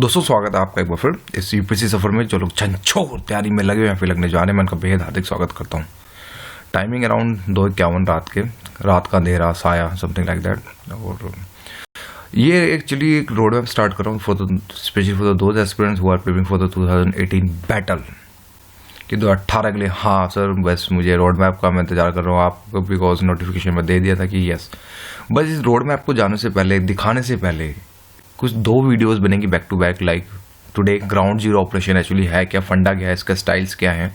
दोस्तों स्वागत है आपका एक बार फिर इस यूपीएससी सफर में। जो लोग छंछोर तैयारी में लगे हुए हैं, फिर लगने जा रहे हैं, मैं उनका बेहद हार्दिक स्वागत करता हूँ। टाइमिंग अराउंड 2:51 रात का अंधेरा साया समथिंग लाइक दैट। और ये एक्चुअली एक रोड मैप स्टार्ट कर रहा हूँ specially for those aspirants who are preparing for the 2018 battle कि 2018 के लिए। हाँ सर, बस मुझे रोड मैप का मैं इंतजार कर रहा हूँ आपको, बिकॉज नोटिफिकेशन में दे दिया था कि यस। बस इस रोड मैप को जाने से पहले, दिखाने से पहले कुछ 2 वीडियोस बनेंगी back to back, like today ground zero operation actually है क्या, फंडा क्या है, इसका स्टाइल्स क्या है,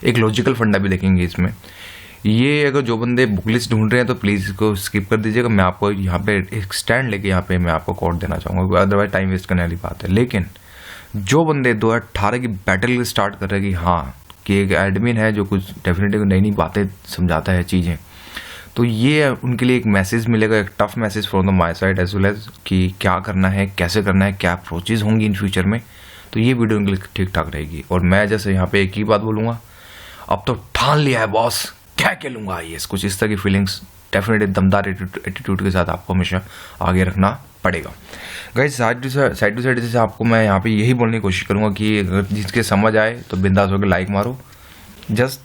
एक लॉजिकल फंडा भी देखेंगे इसमें। ये अगर जो बंदे बुक लिस्ट ढूंढ रहे हैं तो प्लीज़ इसको स्किप कर दीजिएगा। मैं आपको यहाँ पे एक स्टैंड लेके यहाँ पे मैं आपको कोड देना चाहूँगा, अदरवाइज टाइम वेस्ट करने वाली बात है। लेकिन जो बंदे 2018 की बैटल स्टार्ट कर रहे हैं कि हाँ कि एक एडमिन है जो कुछ डेफिनेटली नई नई बातें समझाता है चीज़ें, तो ये उनके लिए एक मैसेज मिलेगा, एक tough message from the my side as well as कि क्या करना है, कैसे करना है, क्या अप्रोचेज होंगी इन फ्यूचर में। तो ये वीडियो उनके लिए ठीक ठाक रहेगी। और मैं जैसे यहाँ पे एक ही बात बोलूँगा, अब तो ठान लिया है बॉस, क्या लूँगा आईएएस, कुछ इस तरह की फीलिंग्स डेफिनेटली दमदार एटीट्यूड के साथ आपको हमेशा आगे रखना पड़ेगा। गाइस साइड टू साइड जैसे आपको मैं यहाँ पे यही बोलने की कोशिश करूँगा कि अगर जिसके समझ आए तो बिंदास होकर लाइक मारो जस्ट,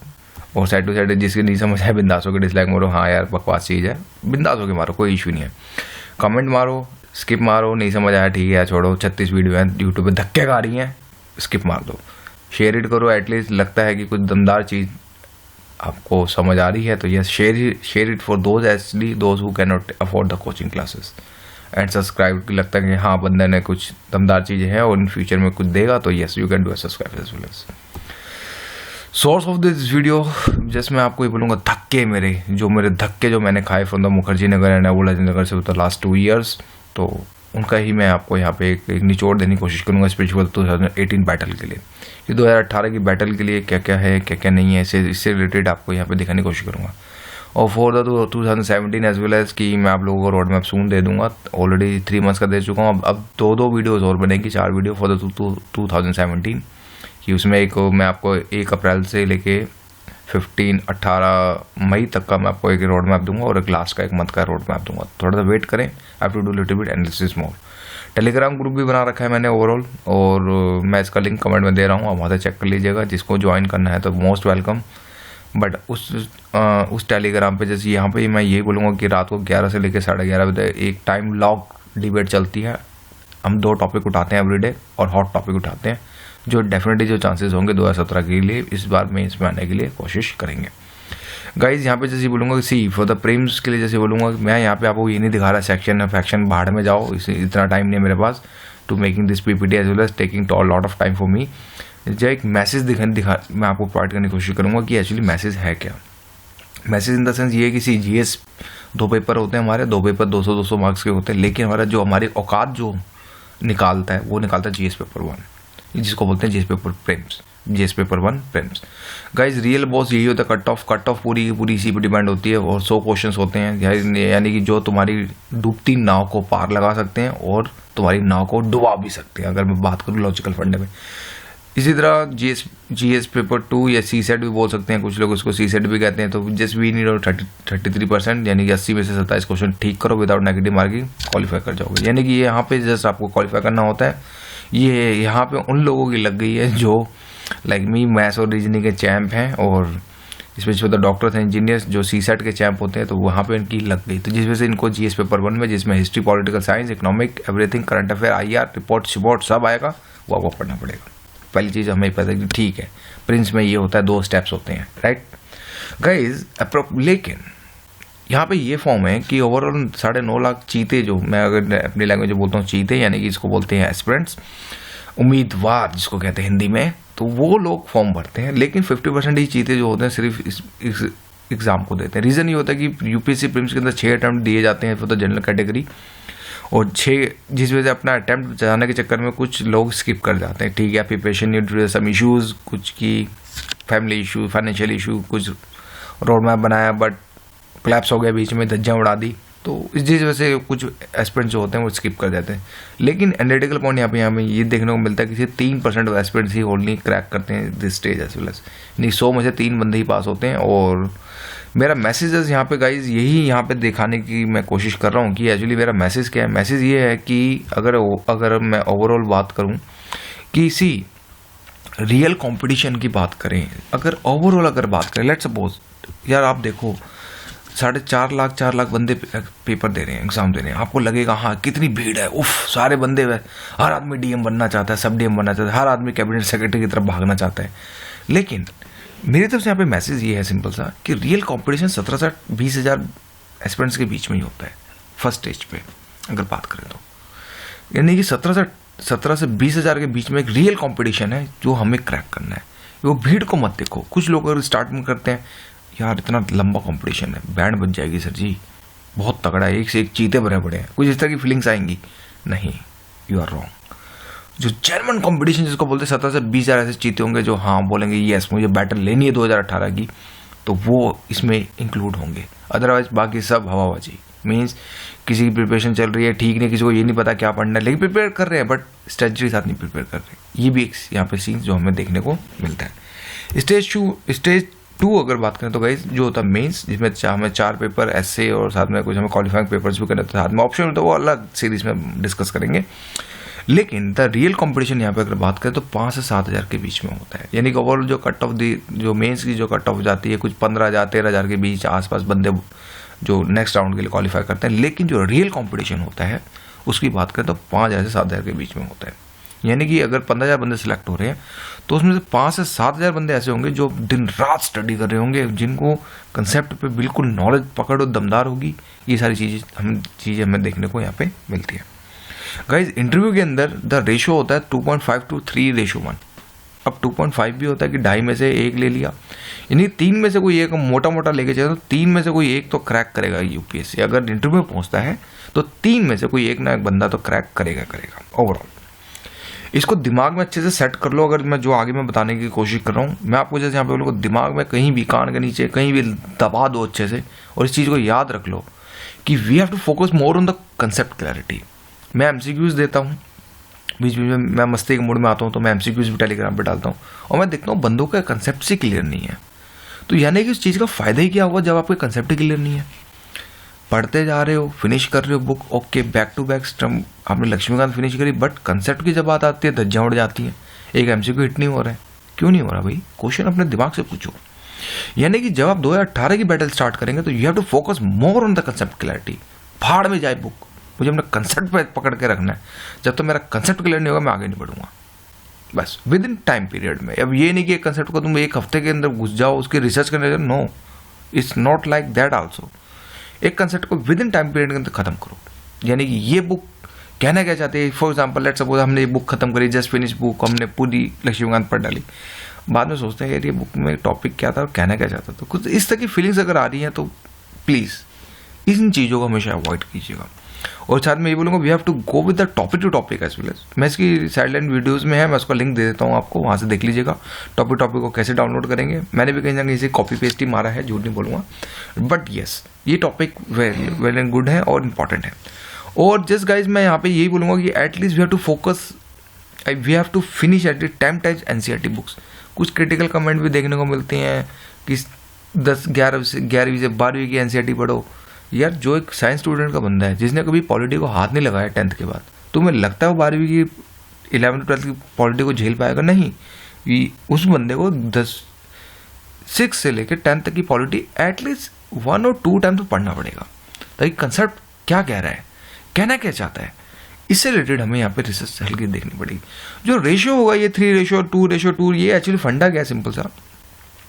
और साइड टू साइड जिसके नहीं समझ आए बिंदास होकर डिसलाइक मारो। हाँ यार बकवास चीज़ है, बिंदास होकर मारो, कोई इशू नहीं है। कमेंट मारो, स्किप मारो, नहीं समझ आया ठीक है छोड़ो, 36 वीडियो हैं यूट्यूब पे धक्के खा रही हैं, स्किप मार दो। शेयर इट करो, एटलीस्ट लगता है कि कुछ दमदार चीज़ आपको समझ आ रही है तो yes share it for those actually those who can not afford the coaching classes. And subscribe लगता है कि हाँ बंदे ने कुछ दमदार चीज़ें हैं और इन फ्यूचर में कुछ देगा तो yes you can do subscribe as well as. Source of this video जैसे मैं आपको ये बोलूँगा, धक्के मेरे धक्के जो मैंने खाए from the Mukherjee Nagar and अबुलाजी नगर से द लास्ट 2 years, तो उनका ही मैं आपको यहाँ पे एक निचोड़ देने की कोशिश करूँगा स्पेशली 2018 बैटल के लिए। कि 2018 की बैटल के लिए क्या क्या है, क्या क्या नहीं है, इससे रिलेटेड आपको यहाँ पे दिखाने की कोशिश करूँगा। और for the 2017 as well as कि मैं आप लोगों को रोड मैप सून दे दूंगा। ऑलरेडी 3 months का दे चुका हूँ, अब 2 वीडियोज़ और बनेगी, 4 वीडियो फॉर द 2017 कि उसमें एक मैं आपको 1 अप्रैल से लेके 18 मई तक का मैं आपको एक रोड मैप दूंगा और एक लास्ट का 1 month का रोड मैप दूंगा। थोड़ा सा वेट करें, I have to do little bit analysis more. Telegram group भी बना रखा है मैंने ओवरऑल, और मैं इसका लिंक कमेंट में दे रहा हूँ, आप वहाँ से चेक कर लीजिएगा। जिसको ज्वाइन करना है तो मोस्ट वेलकम। बट उस टेलीग्राम पे जैसे यहाँ पे मैं यही बोलूँगा कि रात को 11 से लेकर 11:30 बजे एक टाइम लॉक डिबेट चलती है। हम 2 टॉपिक उठाते हैं एवरीडे और हॉट टॉपिक उठाते हैं, जो डेफिनेटली जो चांसेस होंगे 2017 के लिए इस बार में इसमें आने के लिए कोशिश करेंगे। गाइज यहाँ पे जैसे बोलूँगा सी फॉर द प्रीम्स के लिए जैसे बोलूँगा, मैं यहाँ पे आपको ये नहीं दिखा रहा सेक्शन है फैक्शन बाहर में जाओ, इतना टाइम नहीं है मेरे पास to making this PPT as well as taking lot of time for me. जो एक मैसेज दिखा मैं आपको प्रोवाइड करने की कोशिश करूँगा कि एक्चुअली मैसेज है क्या। मैसेज इन द सेंस ये कि सी जीएस 2 पेपर होते हैं हमारे, 2 पेपर 200 मार्क्स के होते हैं, लेकिन हमारा जो हमारी औकात जो निकालता है वो निकालता है जीएस पेपर 1, जिसको बोलते हैं GS paper prelims, GS paper 1 prelims. Guys real boss यही होता है, कट ऑफ पूरी इसी पे डिपेंड होती है और 100 क्वेश्चंस होते हैं, यानी कि जो तुम्हारी डूबती नाव को पार लगा सकते हैं और तुम्हारी नाव को डुबा भी सकते हैं, अगर मैं बात करूँ लॉजिकल फंडे में। इसी तरह जीएस पेपर 2 या सी सेट भी बोल सकते हैं, कुछ लोग उसको सी सेट भी कहते हैं। तो जस्ट वी नीड 33%, यानी कि 80 में से 27 क्वेश्चन ठीक करो विदाउट नेगेटिव मार्किंग, क्वालिफाई कर जाओगे। यानी कि यहाँ पे जस्ट आपको क्वालिफाई करना होता है। ये यहाँ पे उन लोगों की लग गई है जो लाइक मी मैथ्स और रीजनिंग के चैम्प हैं, और specially the doctors and engineers जो सी सेट के चैम्प होते हैं, तो वहाँ पे इनकी लग गई। तो जिस वजह से इनको जीएस पेपर 1 में, जिसमें history, political science, economic, everything, current affair, IR, report सब आएगा, वो आपको पढ़ना पड़ेगा। पहली चीज़ हमें पता है कि ठीक है प्रिंस में ये होता है, 2 स्टेप्स होते हैं, राइट गाइज। लेकिन यहाँ पे ये फॉर्म है कि ओवरऑल 9.5 लाख चीते, जो मैं अगर अपनी लैंग्वेज में बोलता हूँ चीते, यानी कि इसको बोलते हैं एस्पिरेंट्स, उम्मीदवार जिसको कहते हैं हिंदी में, तो वो लोग फॉर्म भरते हैं। लेकिन 50% ही चीते जो होते हैं सिर्फ इस एग्ज़ाम को देते हैं। रीज़न ये होता है कि यूपीएससी प्रीम्स के अंदर 6 अटैम्प्ट दिए जाते हैं फॉर द जनरल कैटेगरी, और 6 जिस वजह से अपना अटैम्प्ट जाने के चक्कर में कुछ लोग स्किप कर जाते हैं। ठीक है, preparation due to some issues, कुछ की फैमिली इशू, फाइनेंशियल इशू, कुछ रोड मैप बनाया बट क्लैप्स हो गया बीच में, धज्जियाँ उड़ा दी, तो इस वजह से कुछ एस्पिरेंट्स जो होते हैं वो स्किप कर जाते हैं। लेकिन एनालिटिकल पॉइंट यहाँ पे ये देखने को मिलता है कि सिर्फ 3% ऑफ एस्पिरेंट्स ही ओनली क्रैक करते हैं this stage as well as, यानी 100 में से 3 बंदे ही पास होते हैं, और मेरा मैसेजेस यहाँ पे गाइज यही यहाँ पे दिखाने की मैं कोशिश कर रहा हूँ कि एक्चुअली मेरा मैसेज क्या है। मैसेज ये है कि अगर मैं ओवरऑल बात करूँ कि इसी रियल कंपटीशन की बात करें, अगर ओवरऑल अगर बात करें, लेट्स सपोज यार आप देखो 4.5 लाख बंदे पेपर दे रहे हैं, एग्जाम दे रहे हैं, आपको लगेगा हाँ कितनी भीड़ है, उफ सारे बंदे, हर आदमी डीएम बनना चाहता है, सब डीएम बनना चाहता है, हर आदमी कैबिनेट सेक्रेटरी की तरफ भागना चाहता है। लेकिन मेरी तरफ से यहाँ पे मैसेज ये है सिंपल सा कि रियल कंपटीशन 17 से 20 हज़ार एस्पिरेंट्स के बीच में ही होता है फर्स्ट स्टेज पे अगर बात करें तो, यानी कि 17 से 20 हज़ार के बीच में एक रियल कंपटीशन है जो हमें क्रैक करना है। वो भीड़ को मत देखो। कुछ लोग अगर स्टार्ट में करते हैं यार इतना लंबा कंपटीशन है, बैंड बज जाएगी सर जी, बहुत तगड़ा है, एक से एक चीते भरे पड़े हैं, कुछ इस तरह की फीलिंग्स आएंगी। नहीं, यू आर रॉन्ग। जो जेन्युइन कंपटीशन जिसको बोलते हैं 17 से 20 हज़ार ऐसे चीते होंगे जो हाँ बोलेंगे यस मुझे बैटल लेनी है 2018 की, तो वो इसमें इंक्लूड होंगे। अदरवाइज बाकी सब हवाबाजी, मीन्स किसी की प्रिपरेशन चल रही है ठीक नहीं, किसी को ये नहीं पता क्या पढ़ना है, लेकिन प्रिपेयर कर रहे हैं बट स्ट्रेटजी के साथ नहीं प्रिपेयर कर रहे। ये भी एक यहाँ पे सीन जो हमें देखने को मिलता है। स्टेज 2 अगर बात करें तो गाइस जो होता है मेंस, जिसमें हमें 4 पेपर ऐसे और साथ में कुछ हमें क्वालिफाइंग पेपर्स भी करने होते हैं, साथ में ऑप्शन तो वो अलग सीरीज में डिस्कस करेंगे। लेकिन द रियल कंपटीशन यहाँ पे अगर बात करें तो 5 से 7 हज़ार के बीच में होता है, यानी कि ओवरऑल जो कट ऑफ जो मेंस की जो कट ऑफ जाती है कुछ 15,000-13,000 के बीच आसपास बंदे जो नेक्स्ट राउंड के लिए क्वालिफाई करते हैं। लेकिन जो रियल कंपटीशन होता है उसकी बात करें तो 5,000 से 7,000 के बीच में होता है, यानी कि अगर 15,000 बंदे सिलेक्ट हो रहे हैं तो उसमें से 5 से 7,000 बंदे ऐसे होंगे जो दिन रात स्टडी कर रहे होंगे, जिनको कंसेप्ट पे बिल्कुल नॉलेज पकड़ और दमदार होगी। ये सारी चीज़ें हमें देखने को यहाँ पे मिलती है। गाइज इंटरव्यू के अंदर द रेशो होता है 2.5 to 3:1। अब 2.5 भी होता है कि 2.5 में से 1 ले लिया, यानी 3 में से कोई एक मोटा मोटा लेके चले तो 3 में से कोई एक तो क्रैक करेगा यूपीएससी। अगर इंटरव्यू में पहुंचता है तो 3 में से कोई एक ना एक बंदा तो क्रैक करेगा ओवरऑल। इसको दिमाग में अच्छे से सेट कर लो। अगर मैं जो आगे मैं बताने की कोशिश कर रहा हूँ, मैं आपको जैसे यहाँ पे बोलूँगा दिमाग में कहीं भी कान के नीचे कहीं भी दबा दो अच्छे से, और इस चीज़ को याद रख लो कि we have to focus more on the concept clarity. मैं एमसीक्यूज देता हूँ, बीच बीच में मैं मस्ती के मूड में आता हूँ तो मैं एमसीक्यूज भी टेलीग्राम पे डालता हूँ, और मैं देखता हूँ बंदों का कंसेप्ट से क्लियर नहीं है। तो यानी कि उस चीज़ का फायदा ही क्या होगा जब आपके कंसेप्ट ही क्लियर नहीं है। पढ़ते जा रहे हो, फिनिश कर रहे हो book, okay, back to back स्टम आपने लक्ष्मीकांत फिनिश करी, बट कंसेप्ट की जब बात आती है धज्जियां उड़ जाती है। एक एमसीक्यू हिट नहीं हो रहा है, क्यों नहीं हो रहा भाई? क्वेश्चन अपने दिमाग से पूछो। यानी कि जब आप 2018 की बैटल स्टार्ट करेंगे तो you have to focus more on the concept clarity. भाड़ में जाए बुक, मुझे अपना कंसेप्ट पे पकड़ के रखना है। जब तक मेरा कंसेप्ट क्लियर नहीं होगा मैं आगे नहीं बढ़ूंगा, बस विद इन टाइम पीरियड में। अब ये नहीं कि एक कंसेप्ट को तुम एक हफ्ते के अंदर घुस जाओ उसकी रिसर्च करने लगे, no, it's not like that also. एक कंसेप्ट को विद इन टाइम पीरियड के अंदर खत्म करो। यानी कि ये बुक कहना क्या चाहते हैं, फॉर एग्जाम्पल लेट्स सपोज हमने ये बुक खत्म करी, जस्ट फिनिश बुक, हमने पूरी लक्ष्मीकांत पढ़ डाली, बाद में सोचते हैं यार ये बुक में टॉपिक क्या था और कहना क्या चाहता था। कुछ इस तरह की फीलिंग्स अगर आ रही हैं तो प्लीज़ इन चीज़ों को हमेशा अवॉइड कीजिएगा। और साथ में ये बोलूँगा we have to go with the topic to topic as well as. मैं इसकी साइडलाइन वीडियोस में है, मैं उसका लिंक दे देता हूँ आपको, वहाँ से देख लीजिएगा टॉपिक को कैसे डाउनलोड करेंगे। मैंने भी कहीं ना कहीं से कॉपी पेस्ट ही मारा है, झूठ नहीं बोलूँगा, बट येस ये टॉपिक वेल एंड गुड है और इम्पॉर्टेंट है। और जस्ट गाइज मैं यहाँ पे यही बोलूँगा कि at least we have to focus, we have to finish at the 10 times NCERT books. कुछ क्रिटिकल कमेंट भी देखने को मिलते हैं कि 11वीं से 12वीं की एनसीईआरटी पढ़ो। यार जो एक साइंस स्टूडेंट का बंदा है जिसने कभी पॉलिटी को हाथ नहीं लगाया 10th के बाद, तुम्हें लगता है वो 12वीं की 11th-12th की पॉलिटी को झेल पाएगा? नहीं। उस बंदे को 6 से लेकर 10th तक की पॉलिटी एटलीस्ट 1 और 2 टाइम तो पढ़ना पड़ेगा, ताकि कंसेप्ट क्या कह रहा है, कहना क्या चाहता है, इससे रिलेटेड हमें यहाँ पे रिसर्च हल्की देखनी पड़ेगी। जो रेशियो होगा ये 3:2:2, ये एक्चुअली फंडा क्या है सिंपल सा।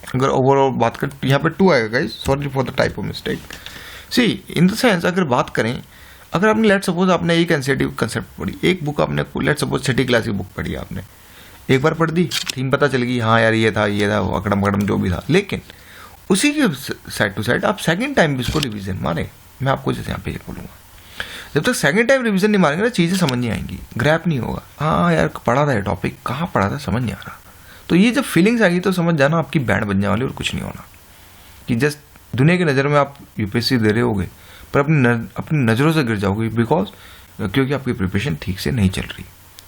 अगर ओवरऑल बात करें यहाँ पे 2 आएगा guys, sorry for the type of mistake. See in the sense अगर बात करें, अगर आपने लेट सपोज आपने एक एनसीईआरटी कंसेप्ट पढ़ी, एक बुक आपने लेट सपोज 6ठी क्लास की बुक पढ़ी, आपने एक बार पढ़ दी, थीम पता चल गई, हाँ यार ये था अकड़म जो भी था, लेकिन उसी के साइड टू साइड आप सेकंड टाइम भी इसको रिवीजन मारे। मैं आपको जैसे यहाँ पे ये बोलूँगा, जब तक सेकंड टाइम रिवीजन नहीं मारेंगे ना चीज़ें समझ नहीं आएंगी, ग्रैप नहीं होगा। हाँ यार पढ़ा था ये टॉपिक, कहाँ पढ़ा था समझ नहीं आ रहा। तो ये जब फीलिंग्स आएगी तो समझ जाना आपकी बैंड बजने वाली और कुछ नहीं होना, कि जस्ट दुनिया की नज़र में आप यूपीएससी दे रहे होगे पर अपनी नज़रों से गिर जाओगे, क्योंकि आपकी प्रिपरेशन ठीक से नहीं चल रही।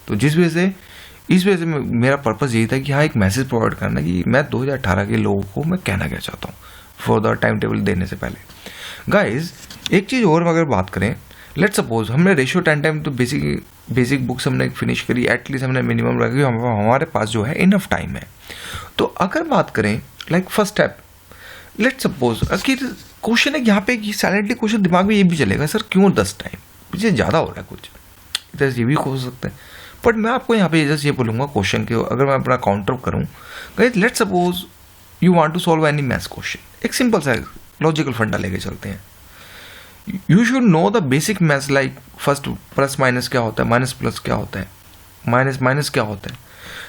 तो इस वजह से मेरा पर्पज़ यही था कि हाँ एक मैसेज प्रोवाइड करना कि मैं 2018 के लोगों को मैं कहना क्या चाहता हूँ। फॉर द टाइम टेबल देने से पहले। गाइज एक चीज़ और अगर बात करें, लेट्स सपोज हमने रेशियो 10 टाइम तो बेसिक बुक्स हमने फिनिश करी, एटलीस्ट हमने मिनिमम रखी, हमारे पास जो है इनफ टाइम है। तो अगर बात करें like first step, let's suppose कि क्वेश्चन है यहाँ पे कि साइलेंटली क्वेश्चन दिमाग में ये भी चलेगा सर क्यों 10 टाइम, मुझे ज़्यादा हो रहा है कुछ, इधर ये भी हो सकता है। बट मैं आपको यहाँ पे जस्ट ये बोलूँगा क्वेश्चन के, अगर मैं अपना काउंटर करूँ, guys let's suppose you want to solve any maths question, एक सिंपल सा लॉजिकल फंडा लेके चलते हैं। You should know the basic maths like first plus minus क्या होता है, माइनस प्लस क्या होता है, माइनस माइनस क्या होता है।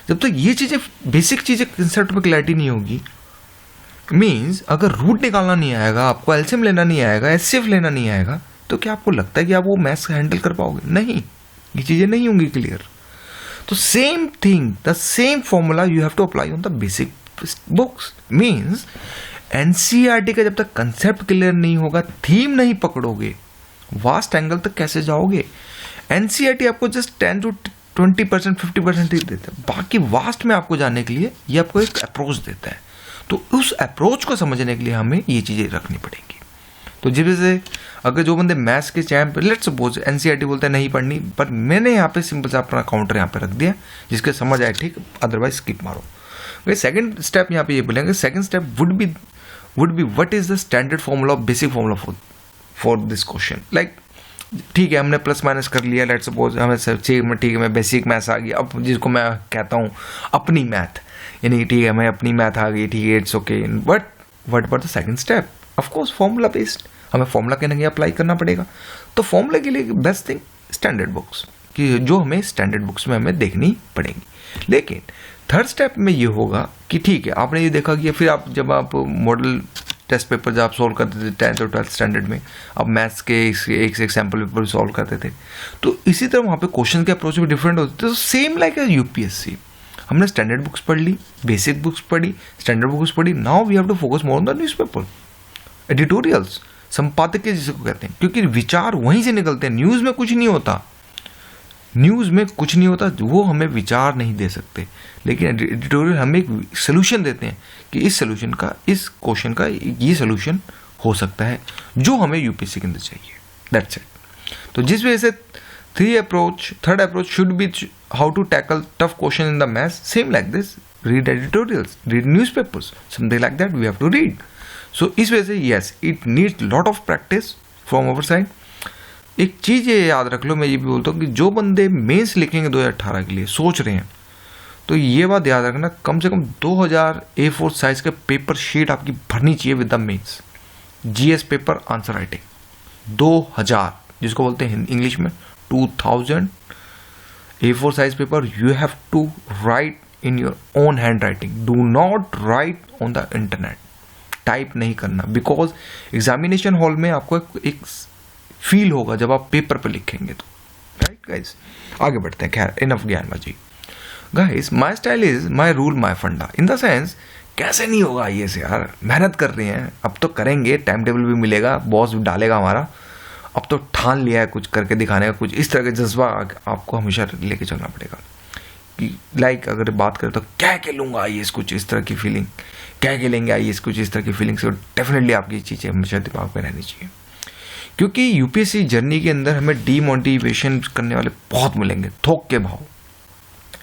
जब तक ये चीज़ें बेसिक चीज़ें कंसेप्ट में क्लैरिटी नहीं होगी, मीन्स अगर रूट निकालना नहीं आएगा आपको, एलसीएम लेना नहीं आएगा, एचसीएफ लेना नहीं आएगा, तो क्या आपको लगता है कि आप वो मैथ्स हैंडल कर पाओगे? नहीं, ये चीज़ें नहीं होंगी क्लियर। तो same thing, the same formula you have to apply on the basic books. Means NCERT का जब तक कंसेप्ट क्लियर नहीं होगा, थीम नहीं पकड़ोगे, वास्ट एंगल तक कैसे जाओगे? एनसीईआरटी आपको जस्ट 10 to 20%, 50% ही देता है, बाकी वास्ट में आपको जाने के लिए ये आपको एक अप्रोच देता है। तो उस अप्रोच को समझने के लिए हमें ये चीज़ें रखनी पड़ेंगी। तो जिस वजह से अगर जो बंदे मैथ्स के चैम्प, लेट्स सपोज एनसीईआरटी बोलते हैं नहीं पढ़नी, पर मैंने यहाँ पे सिंपल सा अपना काउंटर यहाँ पे रख दिया, जिसके समझ आए ठीक, अदरवाइज स्किप मारो। वही सेकंड स्टेप यहाँ पे ये बोलेंगे, second step would be what is the standard formula, basic formula for this question. Like ठीक है हमने प्लस माइनस कर लिया, लेट्स सपोज हमें ठीक है मैं बेसिक मैथ्स आ गई, अब जिसको मैं कहता हूँ अपनी मैथ, यानी ठीक है मैं अपनी मैथ आ गई, ठीक है it's okay, but what about the second step? Of course formula based, हमें फॉर्मूला के लिए अप्लाई करना पड़ेगा। तो फॉर्मूला के लिए बेस्ट थिंग स्टैंडर्ड बुक्स, कि जो हमें स्टैंडर्ड बुक्स में हमें देखनी पड़ेंगी। लेकिन थर्ड स्टेप में ये होगा कि ठीक है आपने ये देखा कि फिर आप जब आप मॉडल टेस्ट पेपर जब आप सॉल्व करते थे 10th और 12th स्टैंडर्ड में, आप मैथ्स के एक से एक सैम्पल पेपर सॉल्व करते थे, तो इसी तरह वहाँ पे क्वेश्चन के अप्रोच भी डिफरेंट होते थे। तो सेम लाइक यूपीएससी, हमने स्टैंडर्ड बुक्स पढ़ ली, बेसिक बुक्स पढ़ी, स्टैंडर्ड बुक्स पढ़ी, now we have to focus more on the newspaper, editorials, संपादकीय जिसको कहते हैं, क्योंकि विचार वहीं से निकलते हैं। न्यूज़ में कुछ नहीं होता, न्यूज़ में कुछ नहीं होता, वो हमें विचार नहीं दे सकते, लेकिन एडिटोरियल हमें एक सोल्यूशन देते हैं कि इस सोल्यूशन का, इस क्वेश्चन का ये सोल्यूशन हो सकता है जो हमें यूपीएससी के अंदर चाहिए। That's it. तो जिस वजह से third approach should be how to tackle tough question in the maths, same like this, read editorials, read newspapers, something like that we have to read. So इस वजह से yes it needs lot of practice from our side. एक चीज़ ये याद रख लो, मैं ये भी बोलता हूँ कि जो बंदे मेंस लिखेंगे 2018 के लिए सोच रहे हैं, तो ये बात याद रखना, कम से कम 2000 A4 साइज का पेपर शीट आपकी भरनी चाहिए with the mains. GS paper answer writing 2000, जिसको बोलते हैं इंग्लिश में 2000 A4 size paper you have to write in your own hand writing. Do not write on the internet, type नहीं करना, बिकॉज एग्जामिनेशन हॉल में आपको एक फील होगा जब आप पेपर पे लिखेंगे तो। राइट गाइस, आगे बढ़ते हैं। खैर इनफ ज्ञानबाजी। Guys my style is my rule my funda, in the sense कैसे नहीं होगा ये से यार, मेहनत कर रहे हैं, अब तो करेंगे, टाइम टेबल भी मिलेगा, बॉस भी डालेगा हमारा, अब तो ठान लिया है कुछ करके दिखाने का, कुछ इस तरह का जज्बा आपको हमेशा लेके चलना पड़ेगा। कि लाइक अगर बात करें तो क्या के लूँगा आईएएस, कुछ इस तरह की फीलिंग, क्या के लेंगे आईएएस, कुछ इस तरह की फीलिंग से डेफिनेटली आपकी चीज़ें हमेशा दिमाग में रहनी चाहिए। क्योंकि यूपीएससी जर्नी के अंदर हमें डीमोटिवेशन करने वाले बहुत मिलेंगे, थोक के भाव।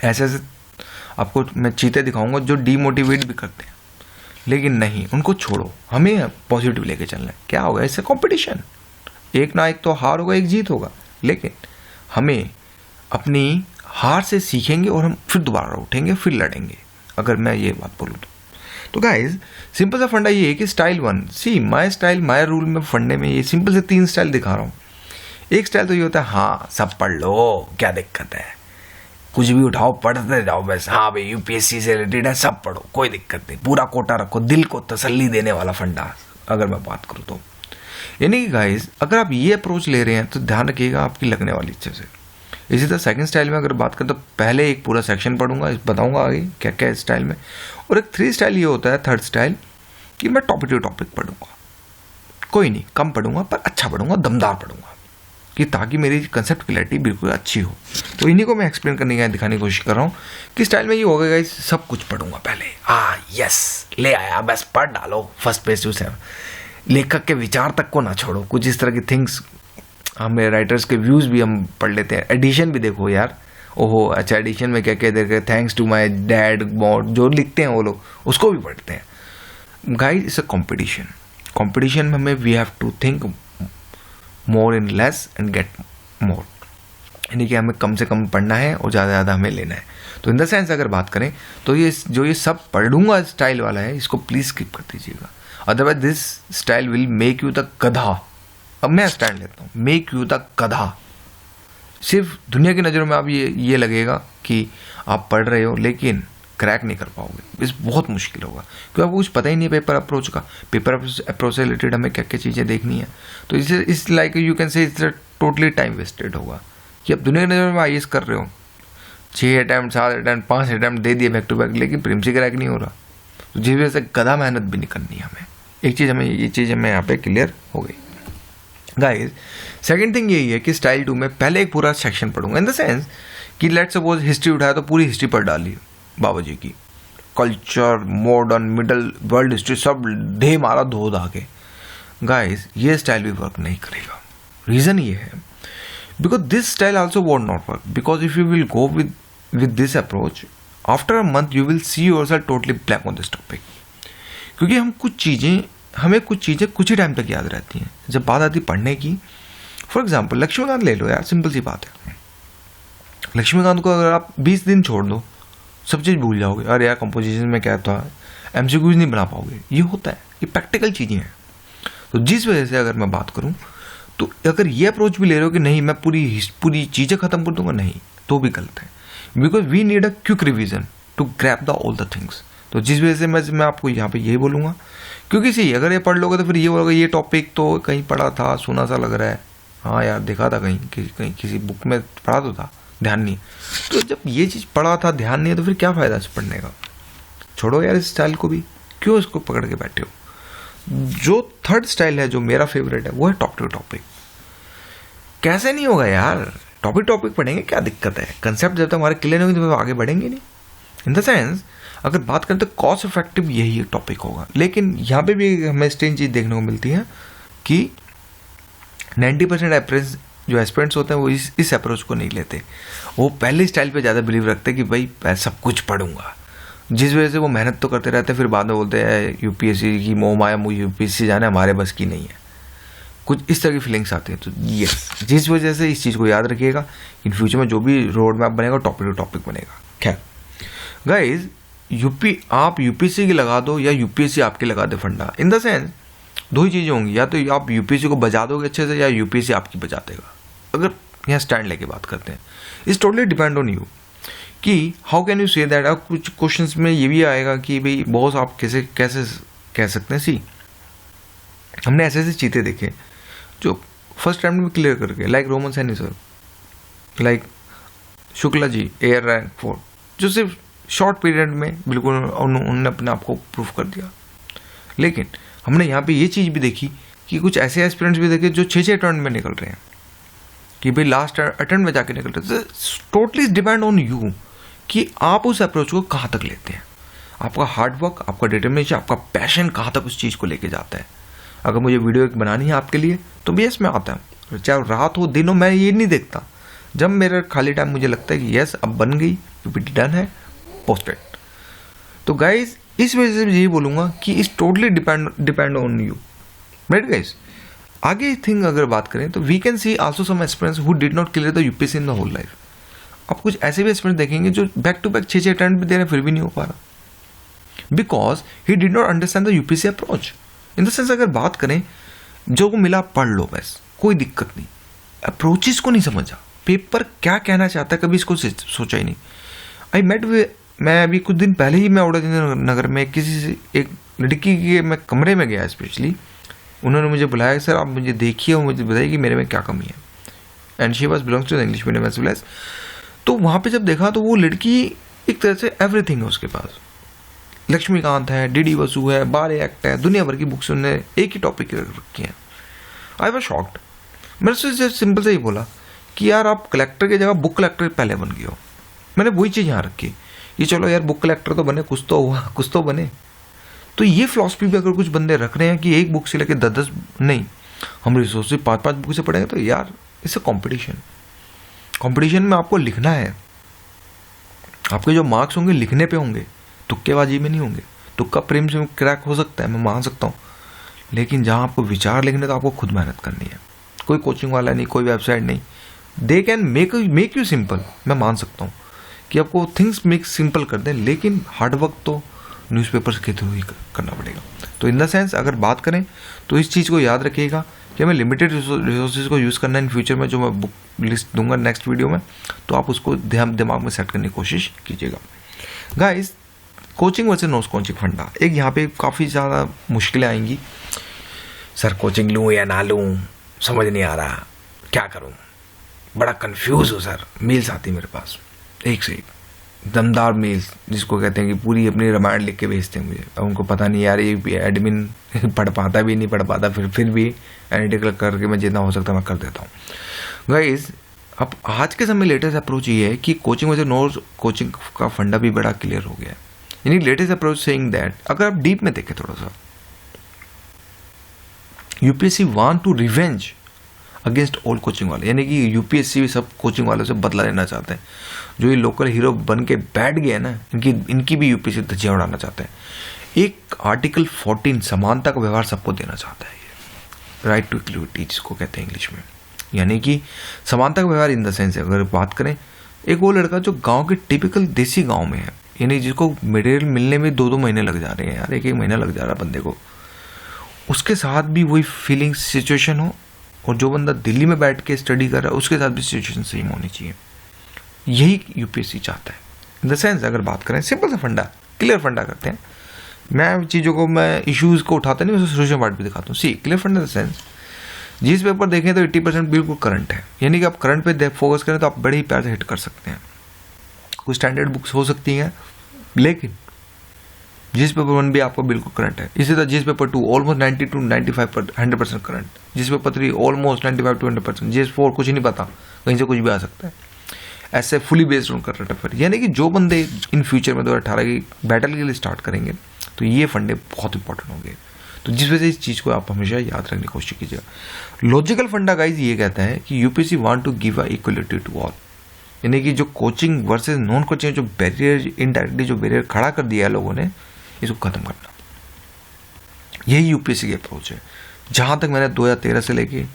ऐसे ऐसे आपको मैं चीते दिखाऊंगा जो डीमोटिवेट भी करते हैं, लेकिन नहीं, उनको छोड़ो, हमें पॉजिटिव लेके चलना है। क्या होगा इससे? कंपटीशन, एक ना एक तो हार होगा, एक जीत होगा, लेकिन हमें अपनी हार से सीखेंगे और हम फिर दोबारा उठेंगे, फिर लड़ेंगे, अगर मैं ये बात बोलूँ तो गाइज सिंपल सा फंडा ये है कि style 1, see my style my rule में फंडे में ये सिंपल से 3 स्टाइल दिखा रहा हूँ। एक स्टाइल तो ये होता है हाँ सब पढ़ लो, क्या दिक्कत है, कुछ भी उठाओ पढ़ते जाओ बस, हाँ भाई यूपीएससी से रिलेटेड है, सब पढ़ो, कोई दिक्कत नहीं, पूरा कोटा रखो, दिल को तसल्ली देने वाला फंडा अगर मैं बात करूँ तो। यानी कि गाइज अगर आप ये अप्रोच ले रहे हैं तो ध्यान रखिएगा आपकी लगने वाली अच्छे से। इसी तरह सेकंड स्टाइल में अगर बात करें तो पहले एक पूरा सेक्शन पढ़ूंगा, बताऊंगा आगे क्या क्या है स्टाइल में, और एक 3 स्टाइल ये होता है, थर्ड स्टाइल, कि मैं टॉपिक टू टॉपिक पढ़ूंगा, कोई नहीं कम पढ़ूंगा पर अच्छा पढ़ूंगा, दमदार पढ़ूंगा, कि ताकि मेरी कंसेप्ट क्लैरिटी बिल्कुल अच्छी हो। तो इन्हीं को मैं एक्सप्लेन करने का दिखाने की कोशिश कर रहा हूँ कि स्टाइल में ये होगा गाइस, सब कुछ पढ़ूंगा पहले। यस, ले आया, बस पढ़ डालो फर्स्ट पेज टू 7, लेखक के विचार तक को ना छोड़ो। कुछ इस तरह की थिंग्स, हमें राइटर्स के व्यूज़ भी हम पढ़ लेते हैं। एडिशन भी देखो यार, ओहो अच्छा एडिशन में क्या क्या देर के थैंक्स टू माई डैड मॉड जो लिखते हैं वो लोग, उसको भी पढ़ते हैं। Guys it's a competition. Competition में हमें we have to think more in less and get more, यानी कि हमें कम से कम पढ़ना है और ज़्यादा ज़्यादा हमें लेना है। तो इन द सेंस अगर बात करें तो ये सब पढ़ूंगा स्टाइल वाला है, इसको प्लीज़ स्किप कर दीजिएगा, otherwise this style will make you the गधा। अब मैं स्टैंड लेता हूँ, मेक यू द गधा। सिर्फ दुनिया की नज़रों में आप ये लगेगा कि आप पढ़ रहे हो लेकिन क्रैक नहीं कर पाओगे, इस बहुत मुश्किल होगा क्योंकि आपको कुछ पता ही नहीं पेपर अप्रोच का। पेपर अप्रोच से रिलेटेड हमें क्या क्या चीज़ें देखनी है, तो इस like you can say it's totally time wasted होगा कि आप दुनिया की नज़र में IAS कर रहे हो, 6 अटैम्प्ट 7 अटैम्प्ट 5 अटैम्प्ट दे दिए बैक टू बैक, लेकिन प्रीलिम्स से क्रैक नहीं हो रहा। तो जिस वजह से गधा मेहनत भी नहीं करनी है हमें। ये चीज़ हमें यहाँ पे क्लियर हो गई गाइस। सेकंड थिंग यही है कि स्टाइल 2 में पहले एक पूरा सेक्शन पढ़ूंगा, इन द सेंस कि लेट्स सपोज हिस्ट्री उठाया तो पूरी हिस्ट्री पढ़ डाली बाबा जी की, culture, modern, middle, world history सब ढे मारा धो धा के। गाइस ये स्टाइल भी वर्क नहीं करेगा। रीज़न ये है because this style also want not work, because if you will go with this approach after a month you will see yourself totally blank on this topic. क्योंकि हमें कुछ चीज़ें कुछ ही टाइम तक याद रहती हैं। जब बात आती पढ़ने की, फॉर एग्जाम्पल लक्ष्मीकांत ले लो यार, सिंपल सी बात है। लक्ष्मीकांत को अगर आप 20 दिन छोड़ दो सब चीज़ भूल जाओगे। अरे यार कंपोजिशन में क्या था, MCQs नहीं बना पाओगे। ये होता है, ये प्रैक्टिकल चीज़ें हैं। तो जिस वजह से अगर मैं बात करूँ तो अगर ये अप्रोच भी ले रहे हो कि नहीं मैं पूरी चीज़ें ख़त्म कर दूंगा, नहीं, तो भी गलत है। Because we need a quick revision to grab the all the things. तो जिस वजह से मैं आपको यहाँ पे यही बोलूँगा, क्योंकि सही अगर ये पढ़ लोगे तो फिर ये बोलोगे ये टॉपिक तो कहीं पढ़ा था, सुना सा लग रहा है, हाँ यार देखा था कहीं किसी बुक में पढ़ा तो था, ध्यान नहीं। तो जब ये चीज़ पढ़ा था ध्यान नहीं है तो फिर क्या फ़ायदा इस पढ़ने का। छोड़ो यार इस स्टाइल को भी, क्यों इसको पकड़ के बैठे हो। जो थर्ड स्टाइल है जो मेरा फेवरेट है वो है टॉपिक टू टॉपिक। कैसे नहीं होगा यार, टॉपिक पढ़ेंगे, क्या दिक्कत है। कंसेप्ट जब तक हमारे क्लियर नहीं होंगे तो आगे बढ़ेंगे नहीं। इन द सेंस अगर बात करें तो कॉस्ट इफेक्टिव यही टॉपिक होगा। लेकिन यहाँ पे भी हमें स्ट्रेंज चीज़ देखने को मिलती है कि 90% एप्रेंस जो एस्पिरेंट्स होते हैं वो इस अप्रोच को नहीं लेते। वो पहले स्टाइल पे ज़्यादा बिलीव रखते हैं कि भाई मैं सब कुछ पढ़ूंगा, जिस वजह से वो मेहनत तो करते रहते हैं, फिर बाद में बोलते हैं UPSC की मोह माया, UPSC जाना हमारे बस की नहीं है। कुछ इस तरह की फीलिंग्स आती हैं। तो यस, जिस वजह से इस चीज़ को याद रखिएगा, इन फ्यूचर में जो भी रोड मैप बनेगा टॉपिक टू टॉपिक बनेगा। खैर गाइज, आप UPSC की लगा दो या UPSC आपके लगा दे फंडा, इन द सेंस दो ही चीज़ें होंगी, या तो आप UPSC को बजा दोगे अच्छे से या UPSC आपकी बजा देगा। अगर यहाँ स्टैंड लेके बात करते हैं, it's totally depend on you कि how can you say that. अब कुछ क्वेश्चंस में ये भी आएगा कि भाई बॉस आप कैसे कह सकते हैं। सी हमने ऐसे चीज़ें देखे जो फर्स्ट टाइम में क्लियर करके, like Roman Saini sir, like Shukla ji air rank 4, जो सिर्फ शॉर्ट पीरियड में बिल्कुल उन्होंने अपने आप को प्रूफ कर दिया। लेकिन हमने यहाँ पे ये चीज़ भी देखी कि कुछ ऐसे एस्पिरेंट्स भी देखे जो 6 अटेम्प्ट में निकल रहे हैं, कि भाई लास्ट अटेम्प्ट में जाके निकल रहे हैं। टोटली डिपेंड ऑन यू कि आप उस अप्रोच को कहाँ तक लेते हैं। आपका हार्डवर्क, आपका डिटर्मिनेशन, आपका पैशन कहाँ तक उस चीज़ को लेके जाता है। अगर मुझे वीडियो एक बनानी है आपके लिए तो भी यस मैं आता हूँ, चाहे रात हो दिन हो, मैं ये नहीं देखता। जब मेरा खाली टाइम मुझे लगता है कि यस अब बन गई, PPT डन है, पोस्टेड। तो गाइज इस वजह से यही बोलूँगा कि इस totally depend on you, right guys. आगे थिंग अगर बात करें तो we can see also some aspirants who did not clear the UPSC in the whole life. आप कुछ ऐसे भी एस्पिरेंट्स देखेंगे जो बैक टू बैक 6 अटेम्प्ट भी दे रहे हैं फिर भी नहीं हो पा रहा, because he did not understand the UPSC approach. In the sense अगर बात करें जो को मिला पढ़ लो, बस कोई दिक्कत नहीं। अप्रोचेस को नहीं समझा, पेपर क्या कहना चाहता है कभी इसको सोचा ही नहीं। मैं अभी कुछ दिन पहले ही मैं औड़ा नगर में किसी से एक लड़की के मैं कमरे में गया, स्पेशली उन्होंने मुझे बुलाया, सर आप मुझे देखिए और मुझे बताइए कि मेरे में क्या कमी है। And she was belongs to the English medium as well as. तो वहाँ पे जब देखा तो वो लड़की एक तरह से एवरीथिंग है उसके पास। लक्ष्मीकांत है, DD वसु है, बार एक्ट है, दुनिया भर की बुक्स उन्होंने एक ही टॉपिक रखी हैं। आई वॉज शॉक्ड मैंने उससे सिंपल से ही बोला कि यार आप कलेक्टर की जगह बुक कलेक्टर पहले बन गए हो। मैंने वही चीज़ यहाँ रखी कि चलो यार बुक कलेक्टर तो बने, कुछ तो हुआ, कुछ तो बने। तो ये फिलॉसफी भी अगर कुछ बंदे रख रहे हैं कि एक बुक से लेकर 10-10 नहीं, हम रिसोर्सेज 5-5 बुक से पढ़ेंगे, तो यार इससे कंपटीशन में आपको लिखना है। आपके जो मार्क्स होंगे लिखने पे होंगे, तुक्केबाजी में नहीं होंगे। तुक्का प्रेम से क्रैक हो सकता है, मैं मान सकता हूँ, लेकिन जहाँ आपको विचार लिखने तो आपको खुद मेहनत करनी है। कोई कोचिंग वाला नहीं, कोई वेबसाइट नहीं। They can make you simple, मैं मान सकता हूँ कि आपको थिंग्स मेक सिंपल कर दें, लेकिन हार्ड वर्क तो न्यूज़पेपर्स के थ्रू ही करना पड़ेगा। तो इन द सेंस अगर बात करें तो इस चीज़ को याद रखिएगा कि हमें लिमिटेड रिसोर्सेज को यूज़ करना है इन फ्यूचर में। जो मैं बुक लिस्ट दूंगा नेक्स्ट वीडियो में, तो आप उसको दिमाग में सेट करने की कोशिश कीजिएगा। Guys, coaching versus non coaching फंडा, एक यहाँ पे काफ़ी ज़्यादा मुश्किलें आएंगी। सर कोचिंग लूँ या ना लूँ, समझ नहीं आ रहा, क्या करूँ, बड़ा कंफ्यूज हो सर। मेल्स आती मेरे पास एक से एक दमदार मेल्स, जिसको कहते हैं कि पूरी अपनी रामायण लिख के भेजते हैं मुझे। अब उनको पता नहीं यार ये एडमिन पढ़ पाता भी नहीं पढ़ पाता, फिर भी एनालिटिकल करके मैं जितना हो सकता मैं कर देता हूँ। गाइस, अब आज के समय लेटेस्ट अप्रोच ये है कि कोचिंग वजह नो कोचिंग का फंडा भी बड़ा क्लियर हो गया है। यानी लेटेस्ट अप्रोच सेइंग दैट, अगर आप डीप में देखें थोड़ा सा, UPSC want to revenge against old coaching वाले, यानी कि यूपीएससी भी सब कोचिंग वालों से बदला लेना चाहते हैं। जो ये लोकल हीरो बन के बैठ गए ना, इनकी भी यूपीएससी धज्जियां उड़ाना चाहते हैं। एक आर्टिकल 14 समानता का व्यवहार सबको देना चाहता है, ये राइट टू इक्वलिटी जिसको कहते हैं इंग्लिश में। यानी कि समानता का व्यवहार इन द सेंस, अगर बात करें, एक वो लड़का जो गाँव के टिपिकल देसी गाँव में है, यानी जिसको मटेरियल मिलने में 2-2 महीने लग जा रहे हैं यार, 1-1 महीना लग जा रहा है बंदे को, उसके साथ भी वही फीलिंग सिचुएशन हो। और जो बंदा दिल्ली में बैठ के स्टडी कर रहा है उसके साथ भी सिचुएशन सेम होनी चाहिए। यही यूपीएससी चाहता है। इन द सेंस अगर बात करें, सिंपल सा फंडा, क्लियर फंडा करते हैं। मैं चीज़ों को, मैं इश्यूज़ को उठाता नहीं, मैं सोल्यूशन पार्ट भी दिखाता हूँ। सी क्लियर फंडा इन द सेंस, जिस पेपर देखें तो 80% बिल्कुल करंट है, यानी कि आप करंट पे फोकस करें तो आप बड़े ही प्यार से हिट कर सकते हैं। कुछ स्टैंडर्ड बुक्स हो सकती हैं, लेकिन जिस पेपर 1 भी आपको बिल्कुल करंट है। इसी तरह जिस पेपर 2 ऑलमोस्ट 90 to 95% 100% करंट, जिस पेपर 3 ऑलमोस्ट 95 to 100%, जिस 4 कुछ नहीं पता, कहीं से कुछ भी आ सकता है। ऐसे fully based on current affair, यानी कि जो बंदे इन फ्यूचर में 2018 की बैटल के लिए स्टार्ट करेंगे तो ये फंडे बहुत इंपॉर्टेंट होंगे। तो जिस वजह से इस चीज़ को आप हमेशा याद रखने की कोशिश कीजिएगा। लॉजिकल फंडा गाइज ये कहता है कि UPSC want to give a equality to all, यानी कि जो कोचिंग वर्सेस नॉन कोचिंग, जो बैरियर इनडायरेक्टली जो बैरियर खड़ा कर दिया है लोगों ने, इसको खत्म करना। यही यूपीएससी की अप्रोच है। जहां तक मैंने 2013 से लेके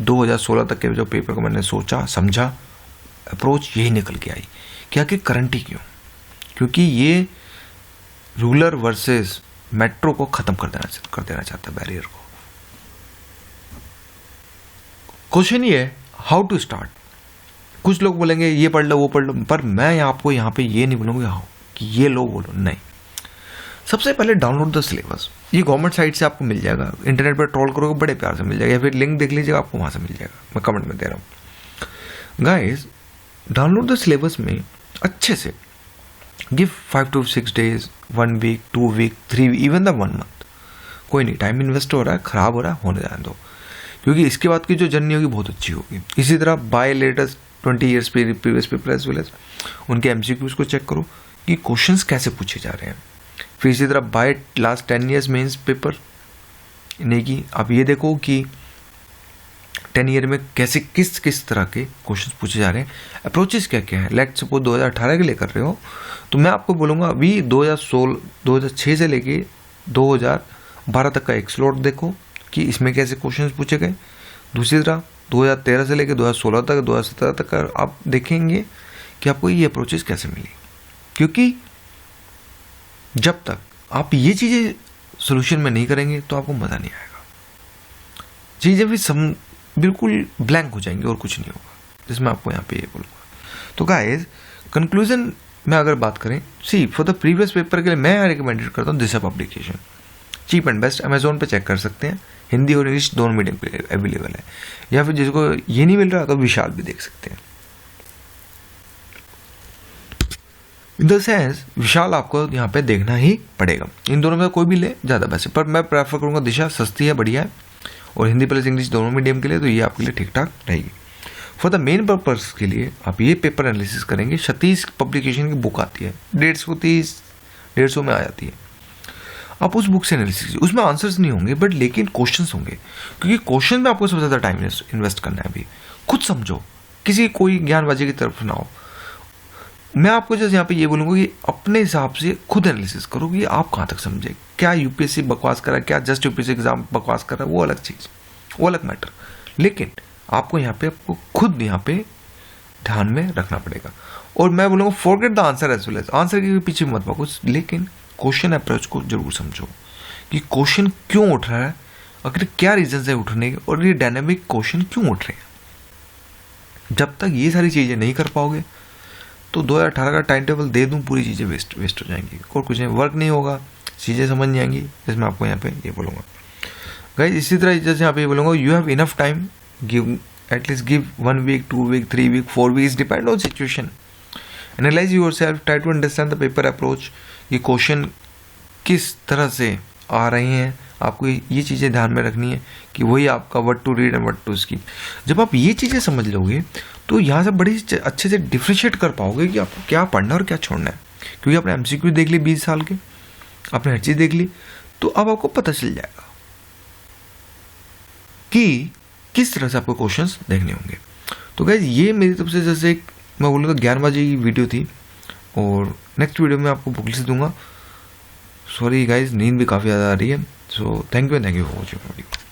2016 तक के जो पेपर को मैंने सोचा समझा, अप्रोच यही निकल के आई कि आखिर करंट ही क्यों, क्योंकि ये रूरल वर्सेस मेट्रो को खत्म कर देना चाहता है, बैरियर को। क्वेश्चन ये है हाउ टू स्टार्ट। कुछ लोग बोलेंगे ये पढ़ लो वो पढ़ लो, पर मैं आपको यहाँ पे ये नहीं बोलूँगा हाउ कि ये लो बोलो, नहीं। सबसे पहले डाउनलोड द सिलेबस। ये गवर्नमेंट साइट से आपको मिल जाएगा, इंटरनेट पर ट्रोल करोगे बड़े प्यार से मिल जाएगा, या फिर लिंक देख लीजिएगा, आपको वहाँ से मिल जाएगा, मैं कमेंट में दे रहा हूँ। गाइस, डाउनलोड द सिलेबस में अच्छे से give 5 to 6 days, 1 week, 2 week, 3 week, even the 1 month। कोई नहीं, टाइम इन्वेस्ट हो रहा है, खराब हो रहा है, होने जाने दो, क्योंकि इसके बाद की जो जर्नी होगी बहुत अच्छी होगी। इसी तरह by latest 20 years previous paper as well as उनके एमसीक्यूज को चेक करो कि क्वेश्चंस कैसे पूछे जा रहे हैं। फिर इसी तरह by last 10 years mains paper, यानी कि आप ये देखो कि 10 year में कैसे किस तरह के क्वेश्चंस पूछे जा रहे हैं, अप्रोचेस क्या क्या है। लेट सपोज 2018 के लिए कर रहे हो तो मैं आपको बोलूँगा अभी 2006 से लेके 2012 तक का एक स्लॉट देखो कि इसमें कैसे क्वेश्चंस पूछे गए। दूसरी तरह 2013 से लेकर 2016 तक 2017 तक का आप देखेंगे कि आपको ये अप्रोचेस कैसे मिली, क्योंकि जब तक आप ये चीज़ें सोल्यूशन में नहीं करेंगे तो आपको मज़ा नहीं आएगा। चीज़ें भी बिल्कुल ब्लैंक हो जाएंगी और कुछ नहीं होगा, जिसमें आपको यहाँ पे ये बोलूँगा। तो गाइस, कंक्लूजन में अगर बात करें, see for the previous paper के लिए मैं रिकमेंडेड करता हूँ Disha publication, cheap and best, Amazon पे चेक कर सकते हैं, हिंदी और इंग्लिश दोनों मीडियम पे अवेलेबल है। या फिर जिसको ये नहीं मिल रहा तो विशाल भी देख सकते हैं। इन द सेंस विशाल आपको यहाँ पे देखना ही पड़ेगा, इन दोनों में कोई भी ले ज़्यादा बेस्ट, पर मैं प्रेफर करूँगा दिशा, सस्ती है, बढ़िया है और हिंदी प्लस इंग्लिश दोनों मीडियम के लिए तो ये आपके लिए ठीक ठाक रहेगी। फॉर द मेन पर्पस के लिए आप ये पेपर एनालिसिस करेंगे। सतीश पब्लिकेशन की बुक आती है, 150 में आ जाती है। आप उस बुक से एनालिसिस कीजिए। उसमें आंसर्स नहीं होंगे बट लेकिन क्वेश्चंस होंगे, क्योंकि क्वेश्चन में आपको सबसे ज़्यादा टाइम इन्वेस्ट करना है। अभी खुद समझो, किसी कोई ज्ञानबाजी की तरफ ना हो। मैं आपको जैसे यहाँ पे ये बोलूँगा कि अपने हिसाब से खुद एनालिसिस करो कि आप कहाँ तक समझे। क्या यूपीएससी बकवास कर रहा है, क्या जस्ट यूपीएससी एग्जाम बकवास कर रहा है, वो अलग चीज़, वो अलग मैटर। लेकिन आपको यहाँ पे आपको खुद यहाँ पे ध्यान में रखना पड़ेगा। और मैं बोलूँगा forget the answer as well as, answer के पीछे मत भागो, लेकिन क्वेश्चन अप्रोच को जरूर समझो कि क्वेश्चन क्यों उठ रहा है, अगर क्या रीजन है उठने के, और ये डायनेमिक क्वेश्चन क्यों उठ रहे हैं। जब तक ये सारी चीज़ें नहीं कर पाओगे तो 2018 का टाइम टेबल दे दूं, पूरी चीज़ें वेस्ट हो जाएंगी और कुछ नहीं, वर्क नहीं होगा, चीज़ें समझ नहीं आएंगी। जैसे मैं आपको यहाँ पे ये बोलूँगा गाइस, इसी तरह जैसे यहाँ पे ये बोलूँगा, you have enough time, give at least give 1 week, 2 week, 3 week, 4 weeks, depend on situation. Analyse yourself, try to understand the paper approach, ये क्वेश्चन किस तरह से आ रहे हैं। आपको ये चीज़ें ध्यान में रखनी है कि वही आपका what to read and what to skip. जब आप ये चीज़ें समझ लोगे तो यहाँ से बड़ी अच्छे से डिफ्रेंशिएट कर पाओगे कि आपको क्या पढ़ना और क्या छोड़ना है। क्योंकि आपने एमसीक्यू देख ली 20 साल के, आपने हर चीज़ देख ली, तो अब आपको पता चल जाएगा कि किस तरह से आपको क्वेश्चंस देखने होंगे। तो गाइज ये मेरी तरफ से जैसे मैं बोलूँगा ज्ञानबाजी की वीडियो थी, और नेक्स्ट वीडियो में आपको बुक लिस्ट दूंगा। सॉरी गाइज, नींद भी काफ़ी ज़्यादा आ रही है। So thank you for watching video.